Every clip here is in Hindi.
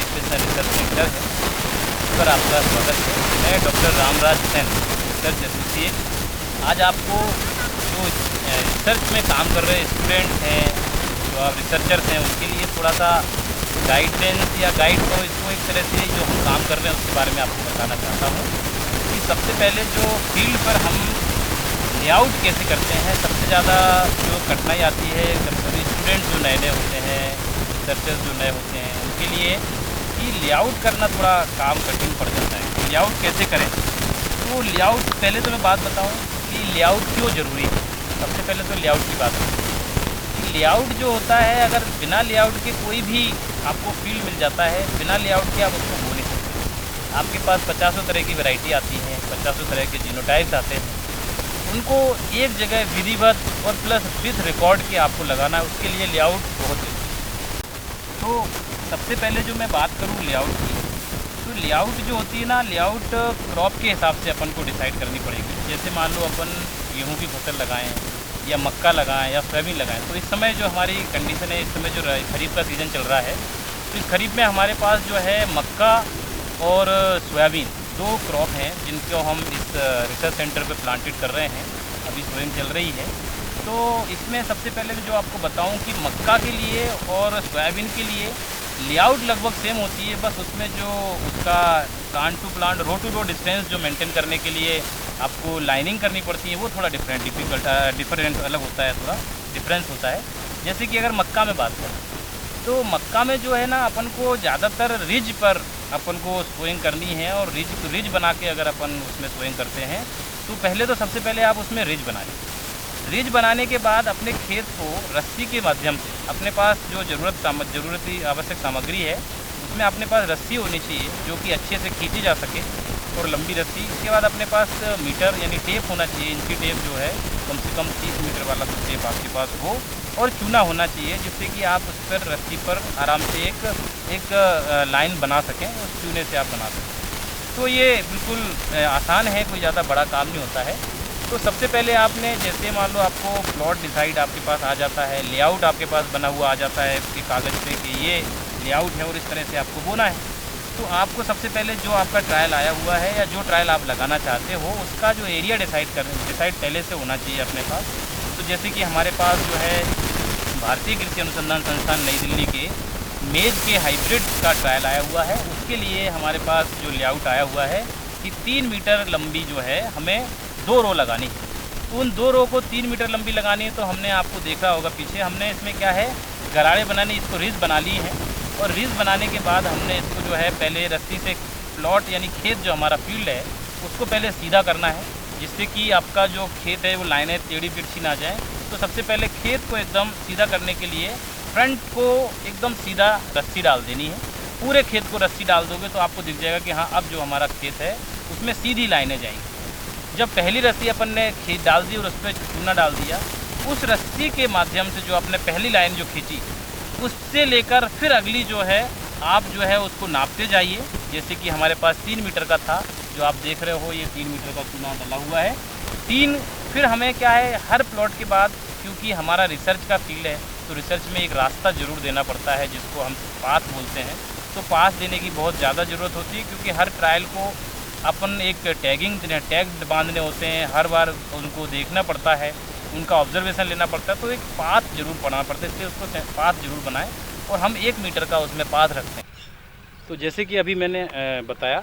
एजुकेशन रिसर्च सेंटर है, उस पर आपका स्वागत है। मैं doctor Ramraj Sen, research associate. आज आपको जो रिसर्च में काम कर रहे स्टूडेंट हैं, जो आप रिसर्चर्स हैं, उनके लिए थोड़ा सा गाइडेंस या गाइड को इसको एक तरह से जो हम काम कर रहे हैं उसके बारे में आपको बताना चाहता हूँ कि सबसे पहले जो फील्ड पर हम लेआउट कैसे करते हैं। सबसे ज़्यादा जो कठिनाई आती है कभी स्टूडेंट जो नए होते हैं, रिसर्चर्स जो नए होते हैं, उनके लिए कि लेआउट करना थोड़ा काम कठिन पड़ जाता है। लेआउट कैसे करें, तो लेआउट पहले तो मैं बात बताऊं कि लेआउट क्यों ज़रूरी है। सबसे पहले तो लेआउट की बात है कि लेआउट जो होता है, अगर बिना लेआउट के कोई भी आपको फील्ड मिल जाता है, बिना लेआउट के आप उसको हो नहीं सकते। आपके पास 50 तरह की वैरायटी आती हैं, 50 तरह के जीनोटाइप्स आते हैं, उनको एक जगह विधिवत और प्लस विथ रिकॉर्ड के आपको लगाना है, उसके लिए लेआउट बहुत जरूरी है। तो सबसे पहले जो मैं बात करूँ लेआउट की, तो लेआउट जो होती है ना, लेआउट क्रॉप के हिसाब से अपन को डिसाइड करनी पड़ेगी। जैसे मान लो अपन गेहूं की फसल लगाएं या मक्का लगाएं या सोयाबीन लगाएं, तो इस समय जो हमारी कंडीशन है, इस समय जो खरीफ का सीज़न चल रहा है, तो इस खरीफ में हमारे पास जो है मक्का और सोयाबीन दो क्रॉप हैं जिनको हम इस रिसर्च सेंटर पे प्लांटेड कर रहे हैं। अभी सोइंग चल रही है। तो इसमें सबसे पहले जो आपको बताऊं कि मक्का के लिए और सोयाबीन के लिए लेआउट लगभग सेम होती है, बस उसमें जो उसका plant to plant, row to row distance जो मेंटेन करने के लिए आपको लाइनिंग करनी पड़ती है, वो थोड़ा डिफरेंट अलग होता है, थोड़ा डिफरेंस होता है। जैसे कि अगर मक्का में बात करें, तो मक्का में जो है ना, अपन को ज़्यादातर रिज पर अपन को सोइंग करनी है, और रिज बना के अगर अपन उसमें सोइंग करते हैं, तो पहले तो सबसे पहले आप उसमें रिज बनाएं। रिज बनाने के बाद अपने खेत को रस्सी के माध्यम से, अपने पास जो ज़रूरती आवश्यक सामग्री है, उसमें अपने पास रस्सी होनी चाहिए जो कि अच्छे से खींची जा सके, और लंबी रस्सी। इसके बाद अपने पास मीटर यानी टेप होना चाहिए, इंची टेप जो है कम से कम 30 मीटर वाला तो टेप आपके पास हो, और चूना होना चाहिए, जिससे कि आप उस पर रस्सी पर आराम से एक लाइन बना सकें, उस चूने से आप बना सकें। तो ये बिल्कुल आसान है, कोई ज़्यादा बड़ा काम नहीं होता है। तो सबसे पहले आपने, जैसे मान लो आपको प्लॉट डिसाइड आपके पास आ जाता है, लेआउट आपके पास बना हुआ आ जाता है कि कागज़ पे कि ये लेआउट है और इस तरह से आपको बोना है, तो आपको सबसे पहले जो आपका ट्रायल आया हुआ है या जो ट्रायल आप लगाना चाहते हो, उसका जो एरिया डिसाइड पहले से होना चाहिए अपने पास। तो जैसे कि हमारे पास जो है भारतीय कृषि अनुसंधान संस्थान नई दिल्ली के मेज के हाइब्रिड का ट्रायल आया हुआ है, उसके लिए हमारे पास जो लेआउट आया हुआ है कि 3 मीटर लंबी जो है हमें 2 रो लगानी है। उन 2 रो को 3 मीटर लंबी लगानी है, तो हमने आपको देखा होगा पीछे, हमने इसमें क्या है, गराड़े बनाने, इसको रिज बना ली है, और रिज बनाने के बाद हमने इसको जो है पहले रस्सी से प्लॉट यानी खेत जो हमारा फील्ड है उसको पहले सीधा करना है, जिससे कि आपका जो खेत है वो लाइनें टेढ़ी तिरछी ना जाए। तो सबसे पहले खेत को एकदम सीधा करने के लिए फ्रंट को एकदम सीधा रस्सी डाल देनी है। पूरे खेत को रस्सी डाल दोगे तो आपको दिख जाएगा कि हाँ, अब जो हमारा खेत है उसमें सीधी लाइनें जाएंगी। जब पहली रस्सी अपन ने खेत डाल दी और उस पर चूना डाल दिया, उस रस्सी के माध्यम से जो आपने पहली लाइन जो खींची, उससे लेकर फिर अगली जो है आप जो है उसको नापते जाइए। जैसे कि हमारे पास 3 मीटर का था, जो आप देख रहे हो, ये 3 मीटर का चूना डाला हुआ है। फिर हमें क्या है, हर प्लॉट के बाद, क्योंकि हमारा रिसर्च का फील्ड है, तो रिसर्च में एक रास्ता ज़रूर देना पड़ता है, जिसको हम पाथ बोलते हैं। तो पाथ देने की बहुत ज़्यादा ज़रूरत होती है, क्योंकि हर ट्रायल को अपन एक टैग बांधने होते हैं, हर बार उनको देखना पड़ता है, उनका ऑब्जर्वेशन लेना पड़ता है, तो एक पाथ जरूर बनाना पड़ता है, इसलिए उसको पाथ जरूर बनाएं, और हम 1 मीटर का उसमें पाथ रखते हैं। तो जैसे कि अभी मैंने बताया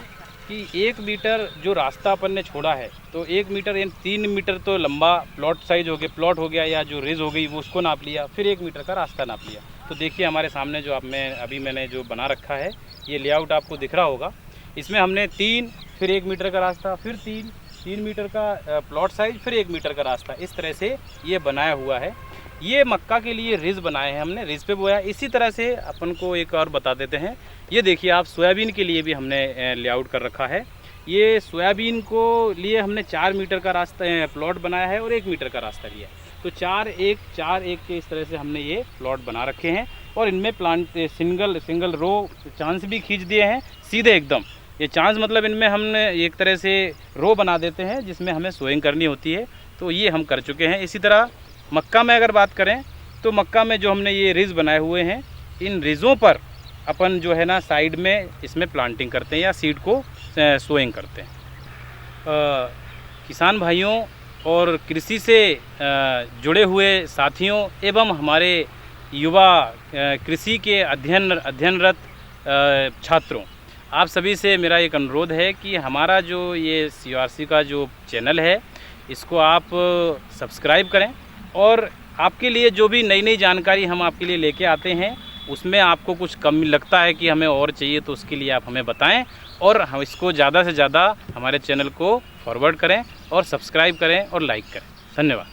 कि 1 मीटर जो रास्ता अपन ने छोड़ा है, तो 1 मीटर यानी 3 मीटर तो लंबा प्लॉट साइज हो गया, प्लॉट हो गया, या जो रिज हो गई वो उसको नाप लिया, फिर 1 मीटर का रास्ता नाप लिया। तो देखिए हमारे सामने जो मैंने जो बना रखा है, ये लेआउट आपको दिख रहा होगा। इसमें हमने 3, फिर 1 मीटर का रास्ता, फिर 3 मीटर का प्लॉट साइज, फिर 1 मीटर का रास्ता, इस तरह से ये बनाया हुआ है। ये मक्का के लिए रिज बनाए हैं हमने, रिज पे बोया। इसी तरह से अपन को एक और बता देते हैं, ये देखिए आप, सोयाबीन के लिए भी हमने लेआउट कर रखा है। ये सोयाबीन को लिए हमने 4 मीटर का रास्ता प्लॉट बनाया है और 1 मीटर का रास्ता लिया है। तो 4-1 के इस तरह से हमने ये प्लॉट बना रखे हैं, और इनमें प्लांट सिंगल रो चांस भी खींच दिए हैं सीधे एकदम। ये चांस मतलब इनमें हमने एक तरह से रो बना देते हैं जिसमें हमें सोइंग करनी होती है, तो ये हम कर चुके हैं। इसी तरह मक्का में अगर बात करें, तो मक्का में जो हमने ये रिज बनाए हुए हैं, इन रिज़ों पर अपन जो है ना साइड में इसमें प्लांटिंग करते हैं या सीड को सोइंग करते हैं। किसान भाइयों और कृषि से जुड़े हुए साथियों एवं हमारे युवा कृषि के अध्ययनरत छात्रों, आप सभी से मेरा एक अनुरोध है कि हमारा जो ये CRC का जो चैनल है इसको आप सब्सक्राइब करें और आपके लिए जो भी नई नई जानकारी हम आपके लिए लेके आते हैं उसमें आपको कुछ कम लगता है कि हमें और चाहिए तो उसके लिए आप हमें बताएं और हम इसको ज़्यादा से ज़्यादा हमारे चैनल को फॉरवर्ड करें और सब्सक्राइब करें और लाइक करें। धन्यवाद।